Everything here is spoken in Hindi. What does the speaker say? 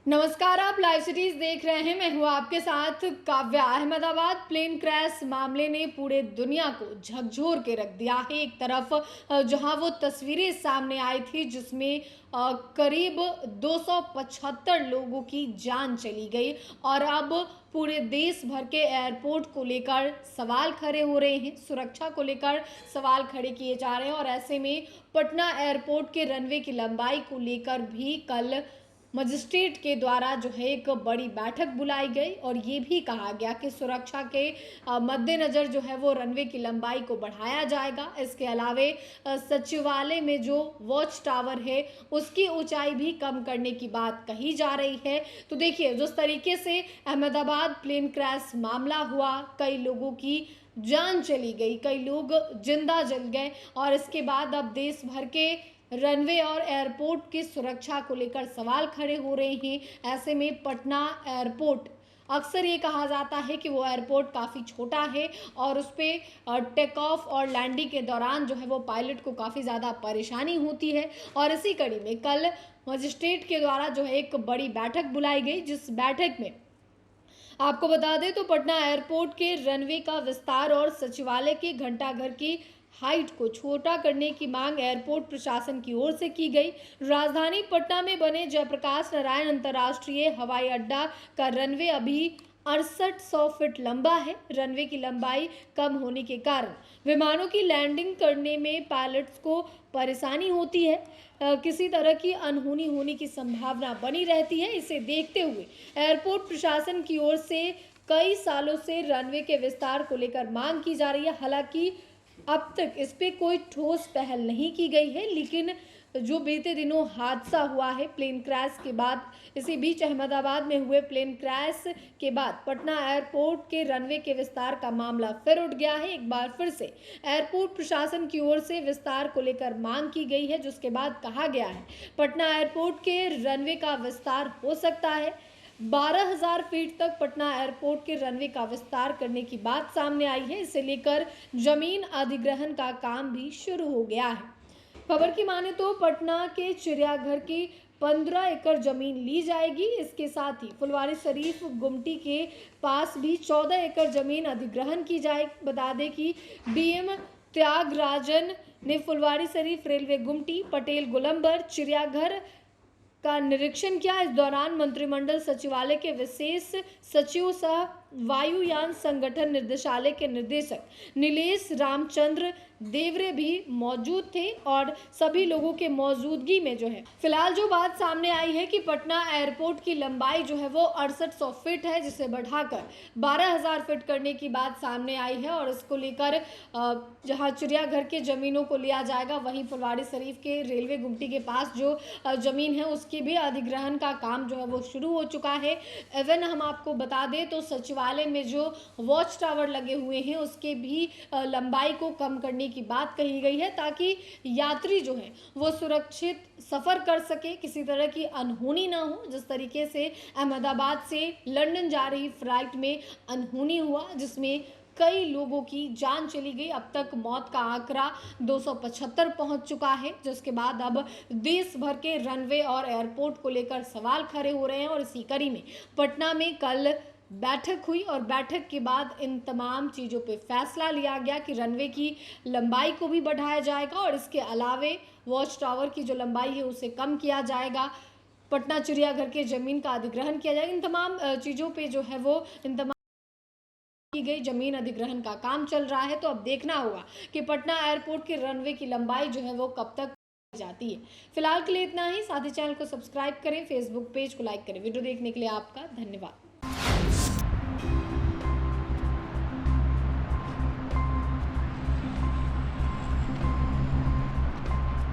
नमस्कार, आप लाइव सीरीज देख रहे हैं। मैं हूं आपके साथ काव्या। अहमदाबाद प्लेन क्रैश मामले ने पूरे दुनिया को झकझोर के रख दिया है। एक तरफ जहां वो तस्वीरें सामने आई थी जिसमें करीब 275 लोगों की जान चली गई और अब पूरे देश भर के एयरपोर्ट को लेकर सवाल खड़े हो रहे हैं, सुरक्षा को लेकर सवाल खड़े किए जा रहे हैं। और ऐसे में पटना एयरपोर्ट के रनवे की लंबाई को लेकर भी कल मजिस्ट्रेट के द्वारा जो है एक बड़ी बैठक बुलाई गई और ये भी कहा गया कि सुरक्षा के मद्देनज़र जो है वो रनवे की लंबाई को बढ़ाया जाएगा। इसके अलावे सचिवालय में जो वॉच टावर है उसकी ऊंचाई भी कम करने की बात कही जा रही है। तो देखिए, जिस तरीके से अहमदाबाद प्लेन क्रैश मामला हुआ, कई लोगों की जान चली गई, कई लोग जिंदा जल गए और इसके बाद अब देश भर के रनवे और एयरपोर्ट की सुरक्षा को लेकर सवाल खड़े हो रहे हैं। ऐसे में पटना एयरपोर्ट, अक्सर ये कहा जाता है कि वो एयरपोर्ट काफ़ी छोटा है और उस पर टेक ऑफ और लैंडिंग के दौरान जो है वो पायलट को काफ़ी ज़्यादा परेशानी होती है। और इसी कड़ी में कल मजिस्ट्रेट के द्वारा जो है एक बड़ी बैठक बुलाई गई, जिस बैठक में आपको बता दें तो पटना एयरपोर्ट के रनवे का विस्तार और सचिवालय के घंटाघर की हाइट को छोटा करने की मांग एयरपोर्ट प्रशासन की ओर से की गई। राजधानी पटना में बने जयप्रकाश नारायण अंतर्राष्ट्रीय हवाई अड्डा का रनवे अभी 6800 फीट लंबा है। रनवे की लंबाई कम होने के कारण विमानों की लैंडिंग करने में पायलट्स को परेशानी होती है, किसी तरह की अनहोनी होने की संभावना बनी रहती है। इसे देखते हुए एयरपोर्ट प्रशासन की ओर से कई सालों से रनवे के विस्तार को लेकर मांग की जा रही है। हालांकि अब तक इस पे कोई ठोस पहल नहीं की गई है, लेकिन जो बीते दिनों हादसा हुआ है प्लेन क्रैश के बाद, इसी बीच अहमदाबाद में हुए प्लेन क्रैश के बाद पटना एयरपोर्ट के रनवे के विस्तार का मामला फिर उठ गया है। एक बार फिर से एयरपोर्ट प्रशासन की ओर से विस्तार को लेकर मांग की गई है, जिसके बाद कहा गया है पटना एयरपोर्ट के रनवे का विस्तार हो सकता है। 12,000 फीट तक पटना एयरपोर्ट के रनवे का विस्तार करने की बात सामने आई है। इसे लेकर जमीन अधिग्रहण का काम भी शुरू हो गया है। खबर की माने तो पटना के चिड़ियाघर की 15 एकड़ जमीन ली जाएगी। इसके साथ ही फुलवारी शरीफ गुमटी के पास भी 14 एकड़ जमीन अधिग्रहण की जाए। बता दें कि डीएम त्यागराजन ने फुलवारी शरीफ, रेलवे गुमटी, पटेल गोलंबर, चिड़ियाघर का निरीक्षण किया। इस दौरान मंत्रिमंडल सचिवालय के विशेष सचिव सह वायुयान संगठन निर्देशालय के निदेशक नीलेश रामचंद्र देवरे भी मौजूद थे और सभी लोगों के मौजूदगी में जो है फिलहाल जो बात सामने आई है कि पटना एयरपोर्ट की लंबाई जो है वो 6800 फीट है, जिसे बढ़ाकर 12,000 फीट करने की बात सामने आई है। और इसको लेकर जहां चिड़ियाघर के जमीनों को लिया जाएगा, वहीं फुलवारी शरीफ के रेलवे गुमटी के पास जो जमीन है उसकी भी अधिग्रहण का काम जो है वो शुरू हो चुका है। इवन हम आपको बता दें तो सचिवालय में जो वॉच टावर लगे हुए हैं उसके भी लंबाई को कम करने की बात कही गई है, ताकि यात्री जो है वो सुरक्षित सफर कर सके, किसी तरह की अनहोनी ना हो। जिस तरीके से अहमदाबाद से लंदन जा रही फ्लाइट में अनहोनी हुआ जिसमें कई लोगों की जान चली गई, अब तक मौत का आंकड़ा 275 पहुंच चुका है, जिसके बाद अब देश भर के रनवे और एयरपोर्ट को लेकर सवाल खड़े हो रहे हैं। और इसी कड़ी में पटना में कल बैठक हुई और बैठक के बाद इन तमाम चीज़ों पे फैसला लिया गया कि रनवे की लंबाई को भी बढ़ाया जाएगा और इसके अलावे वॉच टावर की जो लंबाई है उसे कम किया जाएगा। पटना चिड़ियाघर के जमीन का अधिग्रहण किया जाएगा। इन तमाम चीज़ों पे जो है वो इन तमाम की गई जमीन अधिग्रहण का काम चल रहा है। तो अब देखना होगा कि पटना एयरपोर्ट के रनवे की लंबाई जो है वो कब तक जाती है। फिलहाल के लिए इतना ही। साथ ही चैनल को सब्सक्राइब करें, फेसबुक पेज को लाइक करें। वीडियो देखने के लिए आपका धन्यवाद।